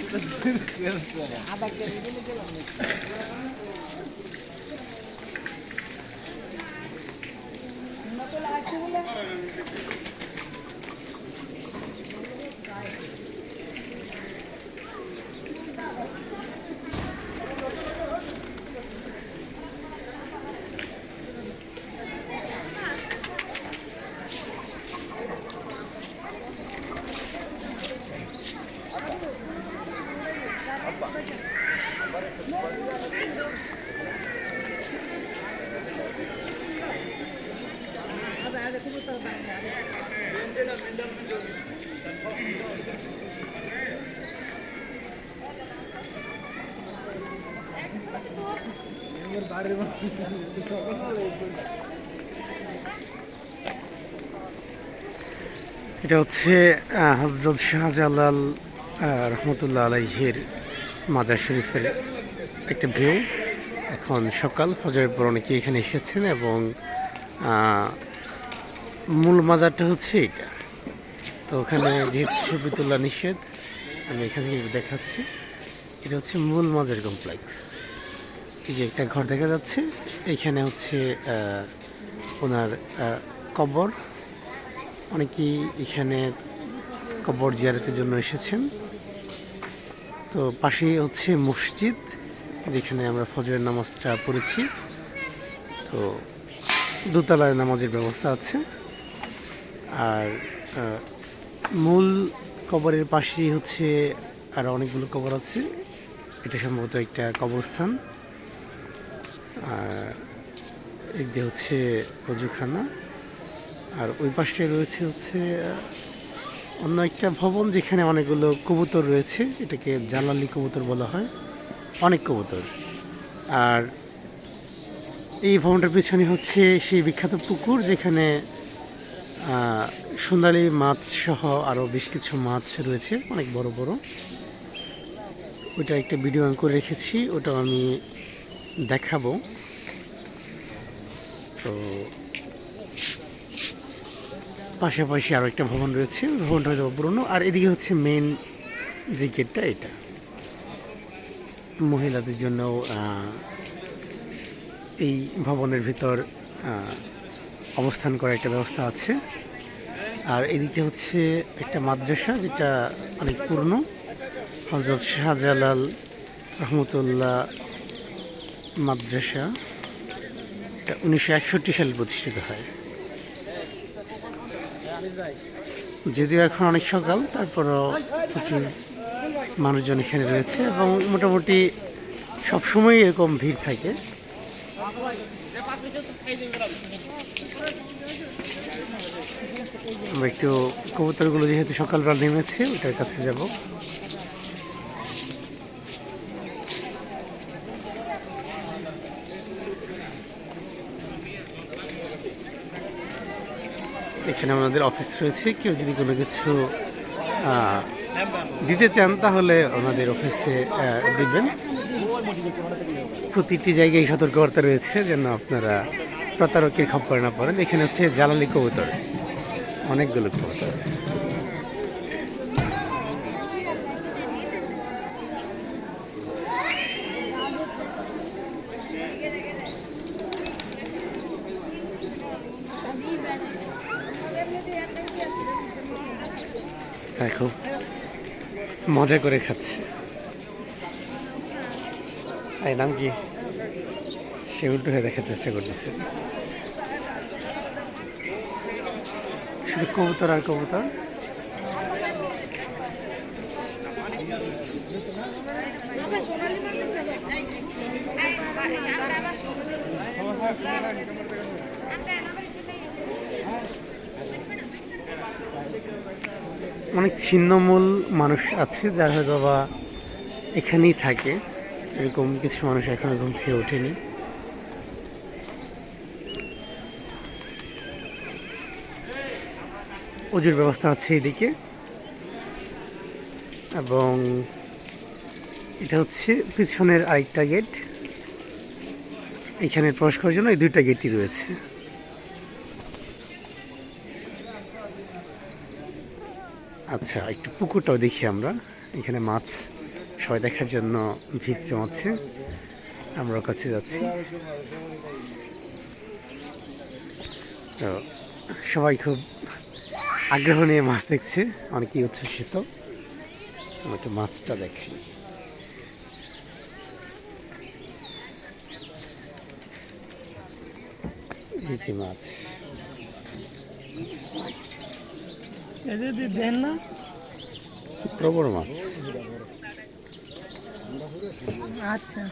এটা হচ্ছে হযরত শাহজালাল রহমতুল্লাহ আলাইহির মাজার শরীফের একটা ভিউ। এখন সকাল, ফজরের পর অনেকে এখানে এসেছেন এবং মূল মাজারটা হচ্ছে এটা। তো ওখানে যেহেতু ছবি তোলা নিষেধ, আমি এখান থেকে দেখাচ্ছি। এটা হচ্ছে মূল মাজার কমপ্লেক্স। এই যে একটা ঘর দেখা যাচ্ছে, এখানে হচ্ছে ওনার কবর। অনেকেই এখানে কবর জিয়ারতের জন্য এসেছেন। তো পাশেই হচ্ছে মসজিদ, যেখানে আমরা ফজরের নামাজটা পড়েছি। তো দোতলায় নামাজের ব্যবস্থা আছে। আর মূল কবরের পাশেই হচ্ছে আরও অনেকগুলো কবর আছে। এটা সম্ভবত একটা কবরস্থান। আর এদিকে হচ্ছে অজুখানা। আর ওই পাশে রয়েছে হচ্ছে অন্য একটা ভবন, যেখানে অনেকগুলো কবুতর রয়েছে। এটাকে জালালি কবুতর বলা হয়, অনেক কবুতর। আর এই ভবনটার পিছনে হচ্ছে সেই বিখ্যাত পুকুর, যেখানে সোনালি মাছ সহ আরও বেশ কিছু মাছ রয়েছে, অনেক বড় বড়। ওইটা একটা ভিডিও আমি করে রেখেছি, ওটাও আমি দেখাবো। তো পাশাপাশি আরও একটা ভবন রয়েছে, ভবনটা হয়তো পুরনো। আর এদিকে হচ্ছে মেন যে গেটটা, এটা মহিলাদের জন্য এই ভবনের ভিতর অবস্থান করার একটা ব্যবস্থা আছে। আর এদিকে হচ্ছে একটা মাদ্রাসা, যেটা অনেক পুরনো। হযরত শাহজালাল রহমতুল্লাহ মাদ্রাসা, এটা 1961 সালে প্রতিষ্ঠিত হয়। যদিও এখন অনেক সকাল, তারপরও প্রচুর মানুষজন এখানে রয়েছে এবং মোটামুটি সবসময় এরকম ভিড় থাকে। আমরা একটু কবুতরগুলো যেহেতু সকালবেলা নেমেছে, ওটার কাছে যাব। এখানে আমাদের অফিস রয়েছে, কেউ যদি কোনো কিছু দিতে চান তাহলে ওনাদের অফিসে দিবেন। প্রতিটি জায়গায় সতর্কবার্তা রয়েছে যেন আপনারা প্রতারকের খপ্পরে না পড়েন। এখানে হচ্ছে জালালি কবুতর, অনেকগুলো কবুতর। দেখো মজা করে খাচ্ছে। এই নাম কি? সে উল্টো হয়ে দেখার চেষ্টা করতেছে। শুধু কবুতর আর কবুতর। অনেক ছিন্নমূল মানুষ আছে যারা হয়তো বা এখানেই থাকে। এরকম কিছু মানুষ এখনো ঘুম থেকে ওঠেনি। অজুর ব্যবস্থা আছে এদিকে, এবং এটা হচ্ছে পিছনের আরেকটা গেট। এখানে প্রবেশ করার জন্য এই দুইটা গেটই রয়েছে। আচ্ছা, একটু পুকুরটাও দেখি আমরা। এখানে মাছ সবাই দেখার জন্য ভিড় জমাচ্ছে, আমরাও কাছে যাচ্ছি। তো সবাই খুব আগ্রহ নিয়ে মাছ দেখছে, অনেকেই উচ্ছ্বসিত। আমি একটু মাছটা দেখাই। এই যে মাছ, দেন না প্রবল মাছ। আচ্ছা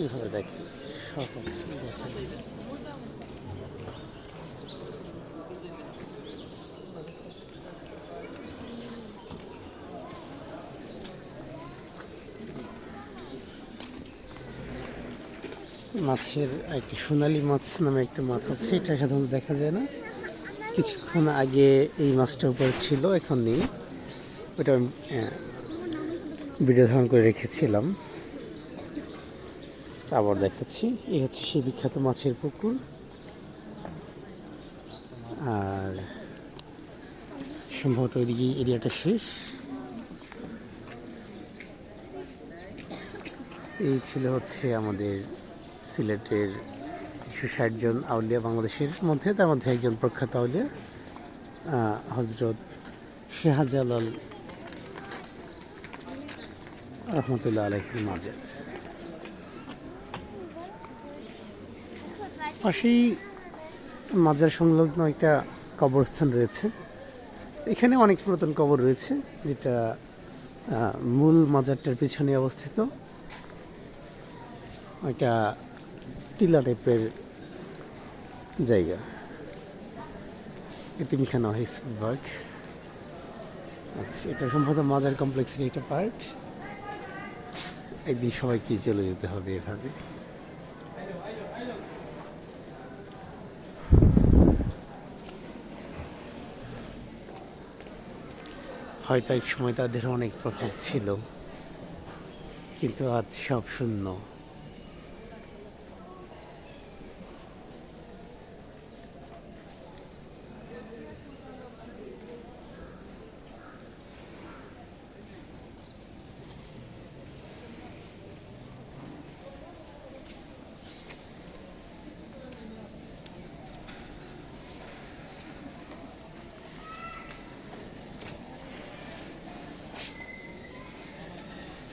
এইভাবে দেখি সব আছে, দেখা যায়। মাছের একটি সোনালী মাছ নামে একটা মাছ আছে, এটা সাধারণত দেখা যায় না। কিছুক্ষণ আগে এই মাছটা উপরে ছিল, এখন নেই। ওটা আমি ভিডিও ধারণ করে রেখেছিলাম, আবার দেখাচ্ছি। এই হচ্ছে সেই বিখ্যাত মাছের পুকুর। আর সম্ভবত ওইদিকে এরিয়াটা শেষ। এই ছিল হচ্ছে আমাদের সিলেটের 160 জন আউলিয়া বাংলাদেশের মধ্যে, তার মধ্যে একজন প্রখ্যাত আউলিয়া হজরত শাহজালাল রহমতুল্লাহ আলাইহির মাজার। পাশেই মাজার সংলগ্ন একটা কবরস্থান রয়েছে। এখানে অনেক পুরাতন কবর রয়েছে, যেটা মূল মাজারটার পিছনে অবস্থিত। একটা টিলা টাইপের জায়গা, এতিমখানা হিসবাগ। আচ্ছা, এটা সম্ভবত মাজার কমপ্লেক্সের একটা পার্ট। একদিন সবাইকে চলে যেতে হবে এভাবে। হয়তো এক সময় তাদের অনেক প্রভাব ছিল, কিন্তু আজ সব শূন্য।